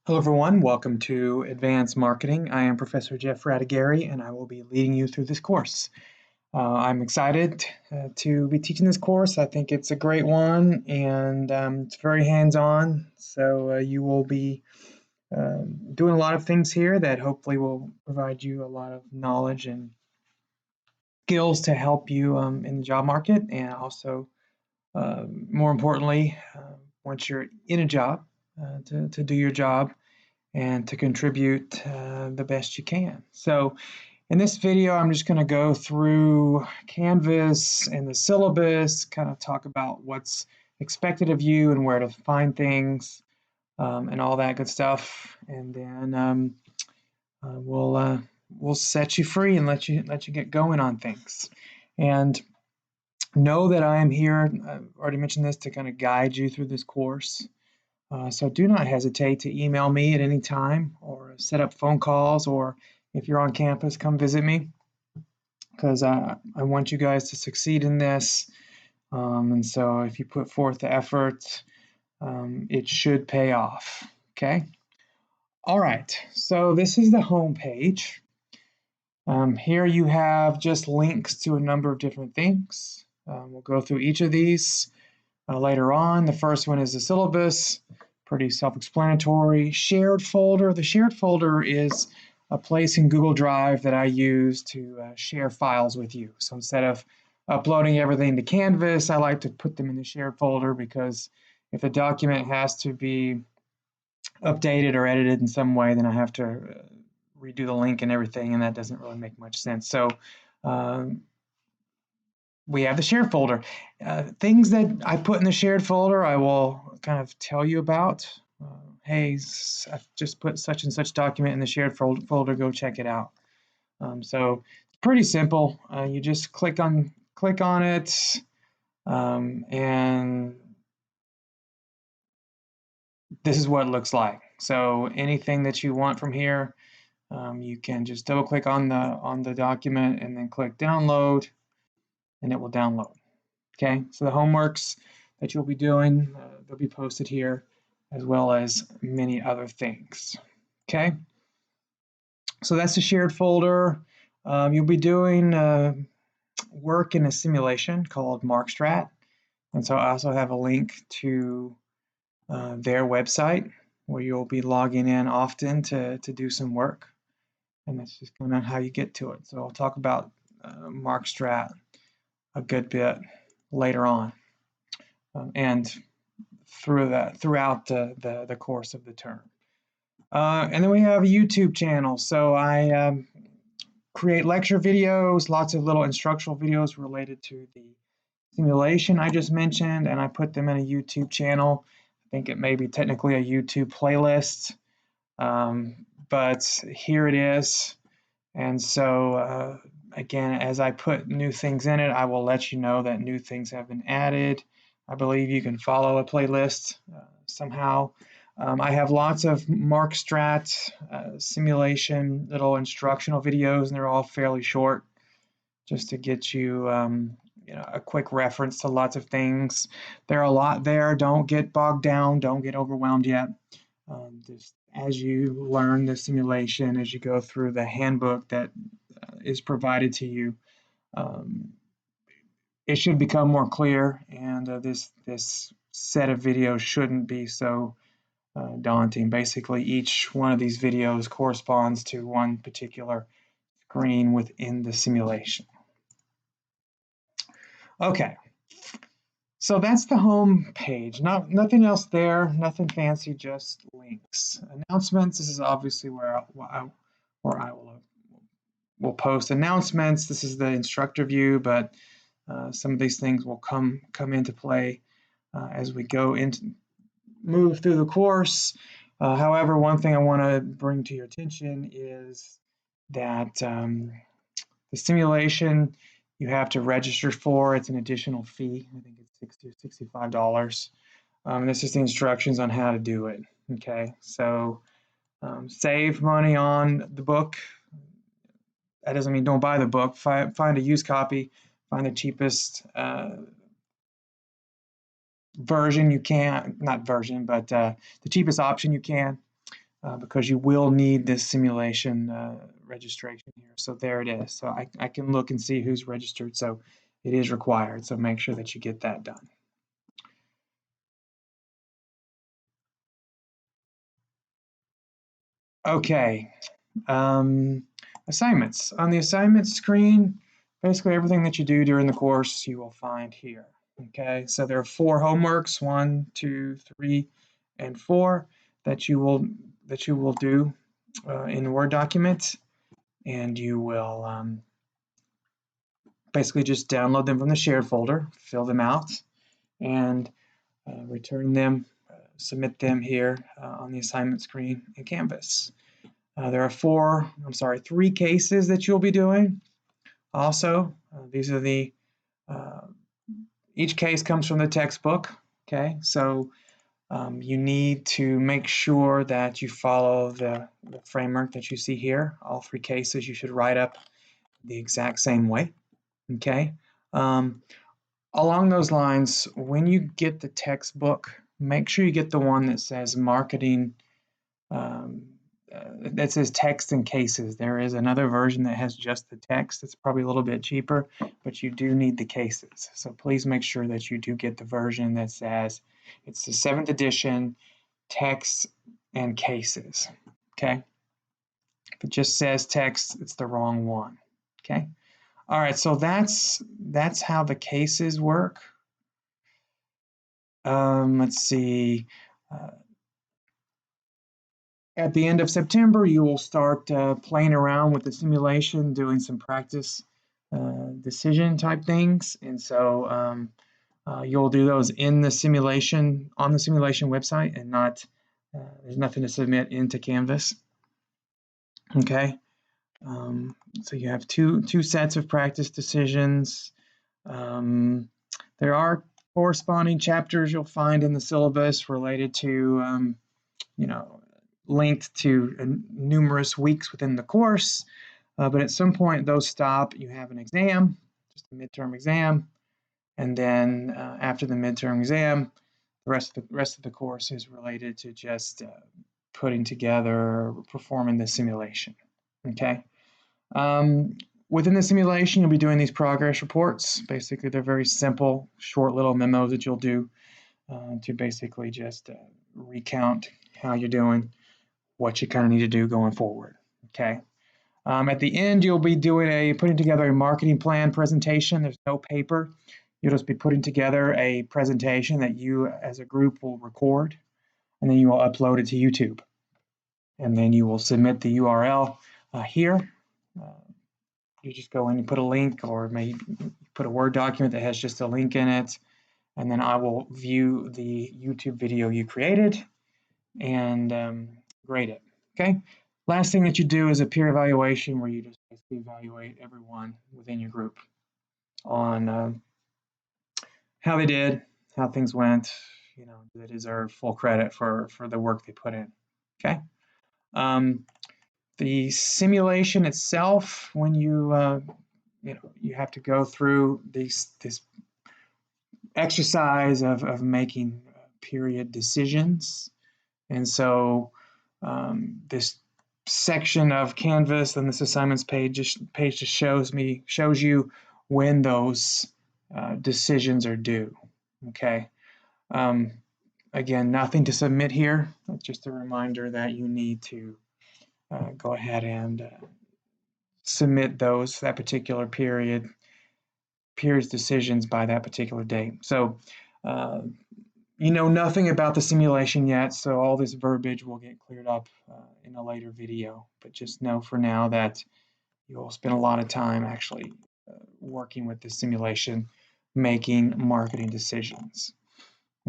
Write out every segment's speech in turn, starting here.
Hello everyone, welcome to Advanced Marketing. I am Professor Jeff Radigueri and I will be leading you through this course. I'm excited to be teaching this course. I think it's a great one and it's very hands-on, so you will be doing a lot of things here that hopefully will provide you a lot of knowledge and skills to help you in the job market, and also more importantly, once you're in a job, to do your job and to contribute the best you can. So in this video, I'm just going to go through Canvas and the syllabus, kind of talk about what's expected of you and where to find things and all that good stuff. And then we'll set you free and let you get going on things. And know that I am here, I've already mentioned this, to kind of guide you through this course. So do not hesitate to email me at any time or set up phone calls, or if you're on campus, come visit me, because I want you guys to succeed in this. And so if you put forth the effort, it should pay off. Okay. All right. So this is the home page. Here you have just links to a number of different things. We'll go through each of these later on. The first one is the syllabus. Pretty self-explanatory. Shared folder. The shared folder is a place in Google Drive that I use to share files with you. So instead of uploading everything to Canvas, I like to put them in the shared folder, because if the document has to be updated or edited in some way, then I have to redo the link and everything, and that doesn't really make much sense. So we have the shared folder. Things that I put in the shared folder, I will kind of tell you about. Hey, I've just put such and such document in the shared folder, go check it out. So it's pretty simple. You just click on it, and this is what it looks like. So anything that you want from here, you can just double click on the document and then click download, and it will download. Okay, so the homeworks that you'll be doing, they'll be posted here, as well as many other things. Okay, so that's the shared folder. You'll be doing work in a simulation called MarkStrat, and so I also have a link to their website where you'll be logging in often to do some work, and that's just kind of how you get to it. So I'll talk about MarkStrat a good bit later on, and throughout the course of the term. And then we have a YouTube channel. So I create lecture videos, lots of little instructional videos related to the simulation I just mentioned, and I put them in a YouTube channel. I think it may be technically a YouTube playlist, but here it is. And so again, as I put new things in it, I will let you know that new things have been added. I believe you can follow a playlist somehow. I have lots of MarkStrat simulation little instructional videos, and they're all fairly short, just to get you, a quick reference to lots of things. There are a lot there. Don't get bogged down. Don't get overwhelmed yet. Just as you learn the simulation, as you go through the handbook that is provided to you, it should become more clear, and this set of videos shouldn't be so daunting. Basically, each one of these videos corresponds to one particular screen within the simulation. Okay, so that's the home page. Nothing else there, nothing fancy, just links. Announcements, this is obviously where I will post announcements. This is the instructor view, but some of these things will come into play as we move through the course. However, one thing I want to bring to your attention is that the simulation you have to register for. It's an additional fee. I think it's $60 or $65. This is the instructions on how to do it. Okay, so save money on the book. That doesn't mean don't buy the book. Find a used copy. Find the cheapest version you can. Not version, but the cheapest option you can. because you will need this simulation registration here. So there it is. So I can look and see who's registered. So it is required. So make sure that you get that done. Okay. Assignments. On the assignment screen, basically everything that you do during the course you will find here. Okay, so there are 4 homeworks, 1, 2, 3, and 4 that you will do in the Word document, and you will basically just download them from the shared folder, fill them out, and return them, submit them here on the assignment screen in Canvas. There are 3 cases that you'll be doing. Also, these are each case comes from the textbook. Okay, so you need to make sure that you follow the framework that you see here. All 3 cases you should write up the exact same way. Okay. Along those lines, when you get the textbook, make sure you get the one that says marketing, that says text and cases. There is another version that has just the text. It's probably a little bit cheaper, but you do need the cases. So please make sure that you do get the version that says it's the 7th edition, text and cases. Okay. If it just says text, it's the wrong one. Okay. All right, so that's how the cases work. Let's see. At the end of September, you will start playing around with the simulation, doing some practice decision type things, and so you'll do those in the simulation on the simulation website, and not there's nothing to submit into Canvas. Okay. So you have two sets of practice decisions. There are corresponding chapters you'll find in the syllabus related to, linked to numerous weeks within the course. But at some point, those stop. You have an exam, just a midterm exam, and then after the midterm exam, the rest of the course is related to just putting together, performing the simulation. Okay. Within the simulation, you'll be doing these progress reports. Basically, they're very simple, short little memos that you'll do to basically just recount how you're doing, what you kind of need to do going forward. Okay. At the end, you'll be putting together a marketing plan presentation. There's no paper. You'll just be putting together a presentation that you as a group will record, and then you will upload it to YouTube. And then you will submit the URL here. You just go in and put a link, or maybe put a Word document that has just a link in it, and then I will view the YouTube video you created and grade it. Okay. Last thing that you do is a peer evaluation, where you just basically evaluate everyone within your group on how they did, how things went. Do they deserve full credit for the work they put in? Okay. The simulation itself, when you have to go through this exercise of making period decisions, and so this section of Canvas and this assignments page just shows you when those decisions are due. Okay. Again, nothing to submit here. Just a reminder that you need to go ahead and submit that particular period's decisions by that particular date. So you know nothing about the simulation yet, so all this verbiage will get cleared up in a later video. But just know for now that you'll spend a lot of time actually working with the simulation, making marketing decisions.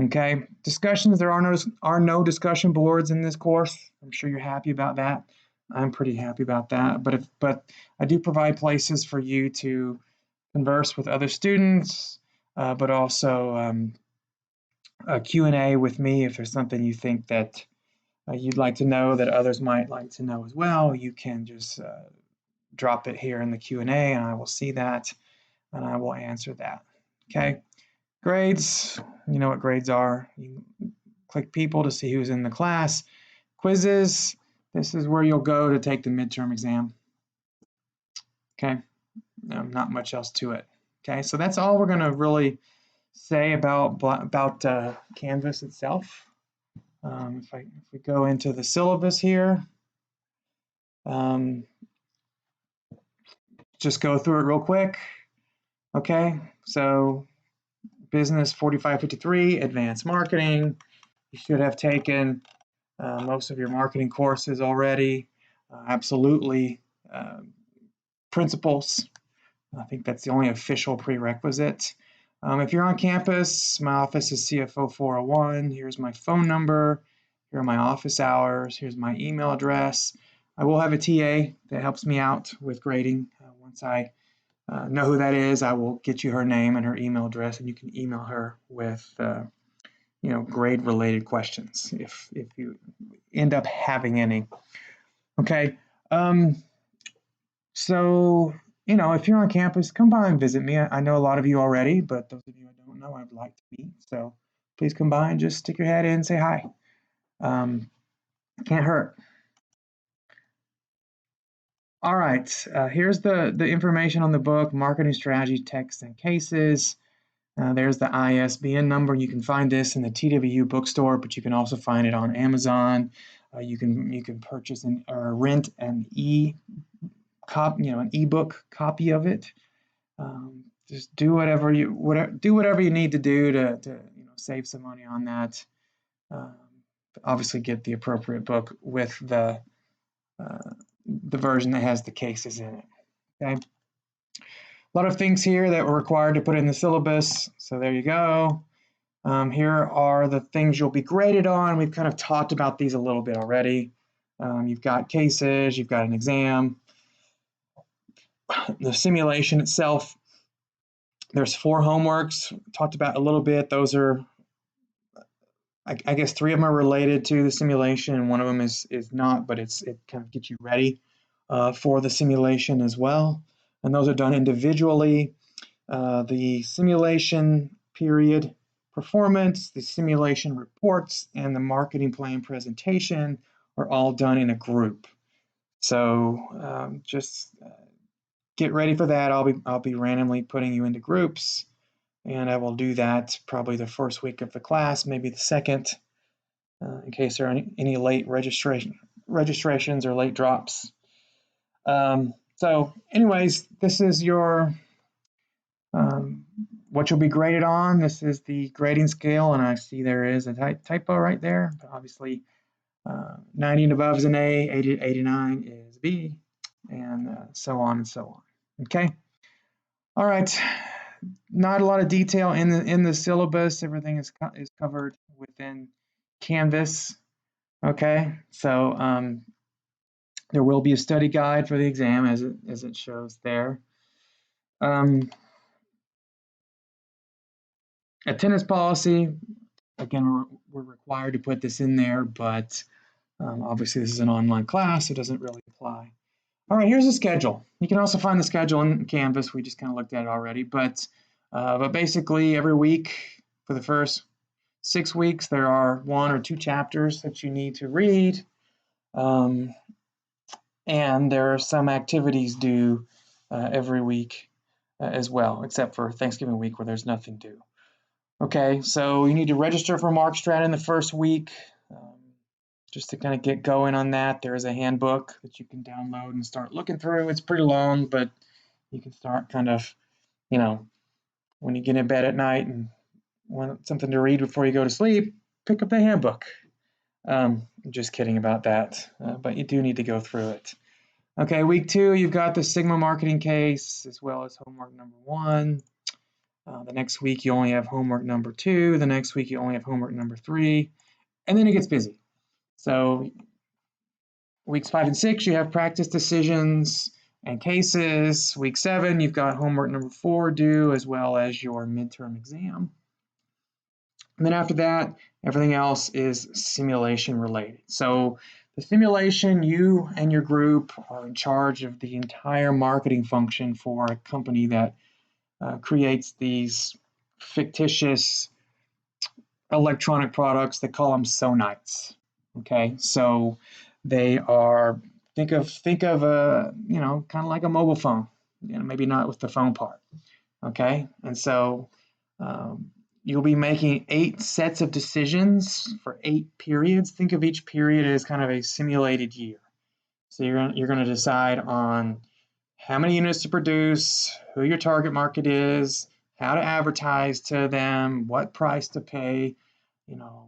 Okay, discussions. There are no discussion boards in this course. I'm sure you're happy about that. I'm pretty happy about that. But I do provide places for you to converse with other students, but also a Q&A with me. If there's something you think that you'd like to know that others might like to know as well, you can just drop it here in the Q&A, and I will see that, and I will answer that. Okay. Grades, you know what grades are. You click people to see who's in the class. Quizzes, This is where you'll go to take the midterm exam. Okay, not much else to it. Okay, so that's all we're going to really say about Canvas itself. If we go into the syllabus here, just go through it real quick. Okay, so business 4553, advanced marketing. You should have taken most of your marketing courses already. Absolutely, principles. I think that's the only official prerequisite. If you're on campus, my office is CFO 401. Here's my phone number. Here are my office hours. Here's my email address. I will have a TA that helps me out with grading. Once I know who that is, I will get you her name and her email address, and you can email her with grade-related questions if you end up having any. Okay. So, if you're on campus, come by and visit me. I know a lot of you already, but those of you I don't know, I'd like to meet. So please come by and just stick your head in, say hi. Can't hurt. All right, here's the information on the book, Marketing Strategy, Texts, and Cases. There's the ISBN number. You can find this in the TWU bookstore, but you can also find it on Amazon. You can purchase or rent an ebook copy of it. Just do whatever you need to do to save some money on that. Obviously, get the appropriate book with the version that has the cases in it. Okay. A lot of things here that were required to put in the syllabus. So there you go. Here are the things you'll be graded on. We've kind of talked about these a little bit already. You've got cases, you've got an exam. The simulation itself, there's 4 homeworks, talked about a little bit. Those are, I guess 3 of them are related to the simulation, and one of them is not, but it kind of gets you ready for the simulation as well. And those are done individually. The simulation period performance, the simulation reports, and the marketing plan presentation are all done in a group. So just get ready for that. I'll be randomly putting you into groups, and I will do that probably the first week of the class, maybe the second, in case there are any late registrations or late drops. So anyways, this is your what you'll be graded on. This is the grading scale, and I see there is a typo right there, but obviously 90 and above is an A, 80 to 89 is B, and so on and so on. Okay. All right. Not a lot of detail in the syllabus. Everything is covered within Canvas. Okay. So there will be a study guide for the exam as it shows there. Attendance policy, again, we're required to put this in there, but obviously this is an online class, so it doesn't really apply. All right, here's the schedule. You can also find the schedule in Canvas. We just kind of looked at it already, but basically every week for the first 6 weeks, there are 1 or 2 chapters that you need to read. And there are some activities due every week as well, except for Thanksgiving week where there's nothing due. Okay, so you need to register for MarkStrat in the first week. Just to kind of get going on that, there is a handbook that you can download and start looking through. It's pretty long, but you can start kind of, when you get in bed at night and want something to read before you go to sleep, pick up the handbook. Just kidding about that, but you do need to go through it. Okay, week 2, you've got the Sigma marketing case as well as homework number 1. The next week, you only have homework number 2. The next week, you only have homework number 3. And then it gets busy. So weeks 5 and 6, you have practice decisions and cases. Week 7, you've got homework number 4 due, as well as your midterm exam. And then after that, everything else is simulation related. So the simulation, you and your group are in charge of the entire marketing function for a company that creates these fictitious electronic products. They call them Sonites. Okay, so They are, think of a, kind of like a mobile phone, maybe not with the phone part. Okay, and so you'll be making 8 sets of decisions for 8 periods. Think of each period as kind of a simulated year. So you're going to decide on how many units to produce, who your target market is, how to advertise to them, what price to pay,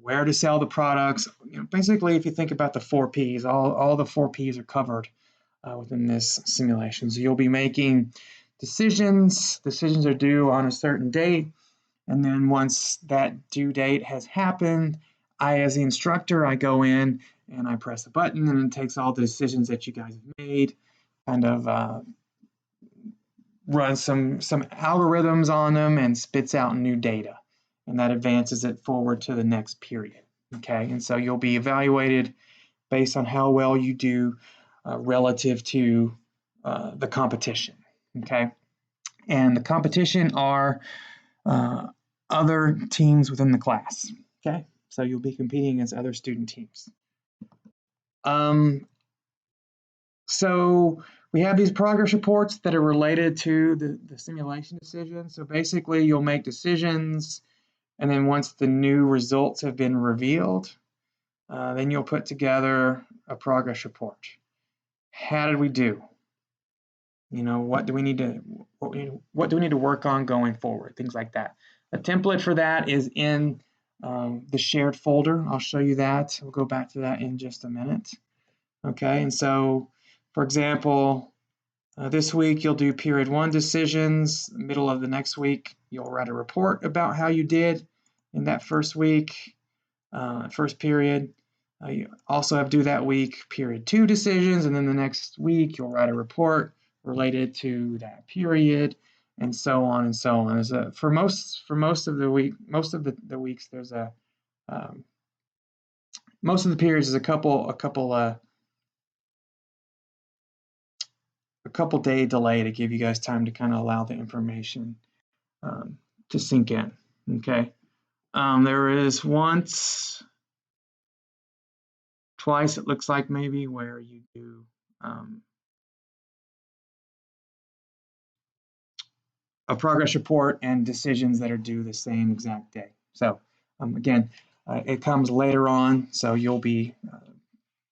where to sell the products. Basically, if you think about the 4 Ps, all the 4 Ps are covered within this simulation. So you'll be making decisions. Decisions are due on a certain date. And then once that due date has happened, I, as the instructor, I go in and I press a button, and it takes all the decisions that you guys have made, kind of run some algorithms on them and spits out new data. And that advances it forward to the next period. Okay, and so you'll be evaluated based on how well you do relative to the competition. Okay, and the competition are other teams within the class. Okay, so you'll be competing against other student teams. So we have these progress reports that are related to the simulation decision. So basically, you'll make decisions, and then once the new results have been revealed, then you'll put together a progress report. How did we do? What do we need to work on going forward? Things like that. A template for that is in the shared folder. I'll show you that. We'll go back to that in just a minute. Okay, and so, for example, this week you'll do period 1 decisions. Middle of the next week, you'll write a report about how you did in that first week, first period. You also have due that week year 2 decisions, and then the next week you'll write a report related to that period, and so on and so on. For most of the weeks, there's a most of the periods is a couple day delay to give you guys time to kind of allow the information to sink in. Okay, there is twice, it looks like, maybe, where you do a progress report and decisions that are due the same exact day. So again, it comes later on, so you'll be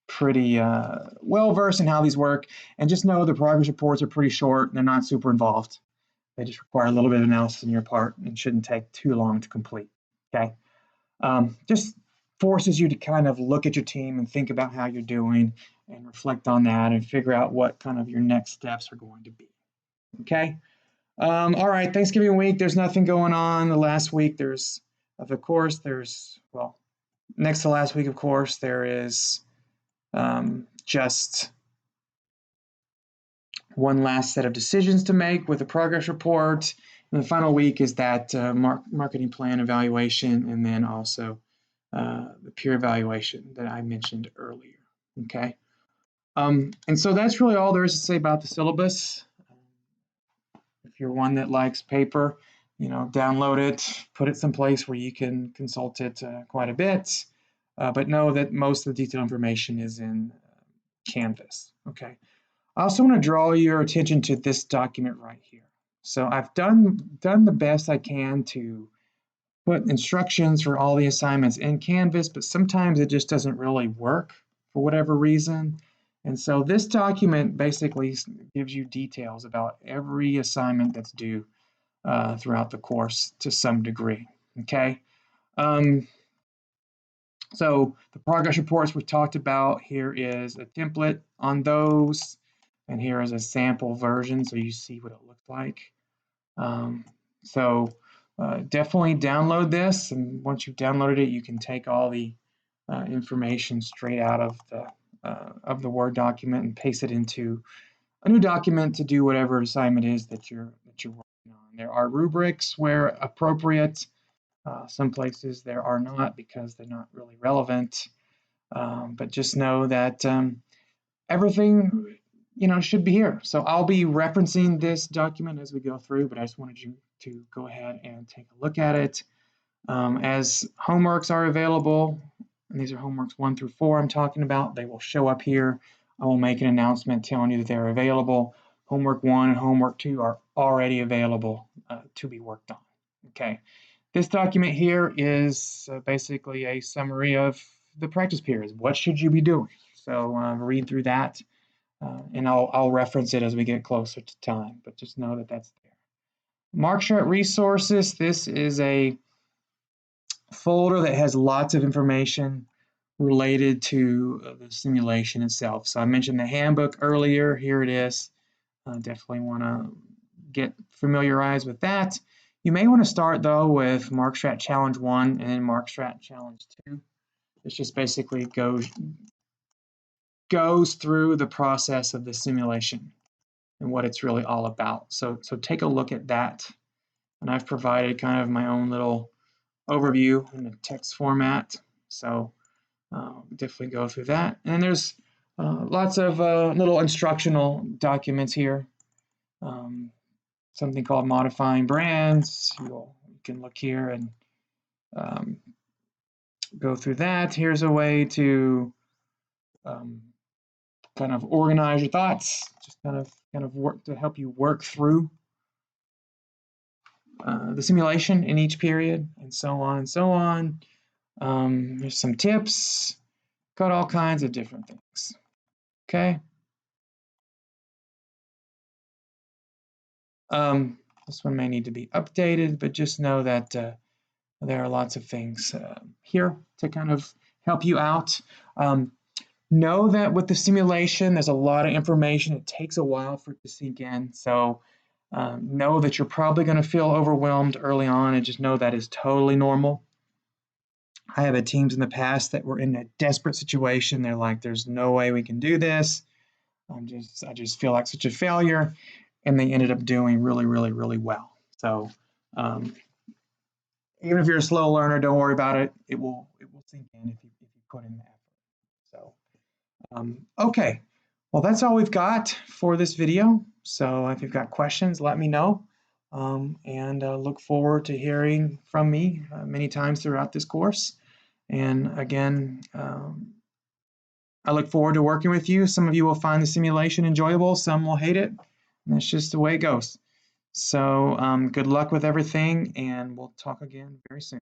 pretty well versed in how these work. And just know the progress reports are pretty short. They're not super involved. They just require a little bit of analysis on your part and shouldn't take too long to complete. Okay, just forces you to kind of look at your team and think about how you're doing and reflect on that and figure out what kind of your next steps are going to be. Okay. All right, Thanksgiving week, there's nothing going on. The last week, next to last week, of course, there is just one last set of decisions to make with a progress report. And the final week is that marketing plan evaluation, and then also the peer evaluation that I mentioned earlier. Okay. And so that's really all there is to say about the syllabus. If you're one that likes paper, download it, put it someplace where you can consult it quite a bit. But know that most of the detailed information is in Canvas. Okay. I also want to draw your attention to this document right here. So I've done the best I can to put instructions for all the assignments in Canvas, but sometimes it just doesn't really work for whatever reason. And so this document basically gives you details about every assignment that's due throughout the course to some degree. Okay. So the progress reports we talked about, here is a template on those, and here is a sample version so you see what it looks like. Definitely download this, and once you've downloaded it, you can take all the information straight out of the Word document and paste it into a new document to do whatever assignment is that you're working on. There are rubrics where appropriate. Some places there are not because they're not really relevant. But just know that everything should be here. So I'll be referencing this document as we go through, but I just wanted you to go ahead and take a look at it. As homeworks are available and these are homeworks 1 through 4 I'm talking about. They will show up here. I will make an announcement telling you that they're available. Homework 1 and homework 2 are already available to be worked on. Okay, this document here is basically a summary of the practice periods. What should you be doing? So read through that, and I'll reference it as we get closer to time, but just know that that's there. MarkStrat resources, this is a folder that has lots of information related to the simulation itself. So I mentioned the handbook earlier. Here it is. Definitely want to get familiarized with that. You may want to start though with MarkStrat Challenge 1 and then MarkStrat Challenge 2. This just basically goes through the process of the simulation and what it's really all about. So take a look at that. And I've provided kind of my own little overview in the text format. So definitely go through that. And there's lots of little instructional documents here. Something called modifying brands. You can look here and go through that. Here's a way to kind of organize your thoughts, just kind of work to help you work through the simulation in each period, and so on and so on. There's some tips, got all kinds of different things. Okay. This one may need to be updated, but just know that there are lots of things here to kind of help you out. Know that with the simulation, there's a lot of information. It takes a while for it to sink in. So know that you're probably going to feel overwhelmed early on, and just know that is totally normal. I have had teams in the past that were in a desperate situation. They're like, there's no way we can do this. I just feel like such a failure. And they ended up doing really, really, really well. So even if you're a slow learner, don't worry about it. It will sink in if you put in the effort. So okay, well, that's all we've got for this video. So if you've got questions, let me know, and look forward to hearing from me many times throughout this course. And again, I look forward to working with you. Some of you will find the simulation enjoyable, some will hate it, and that's just the way it goes. So good luck with everything, and we'll talk again very soon.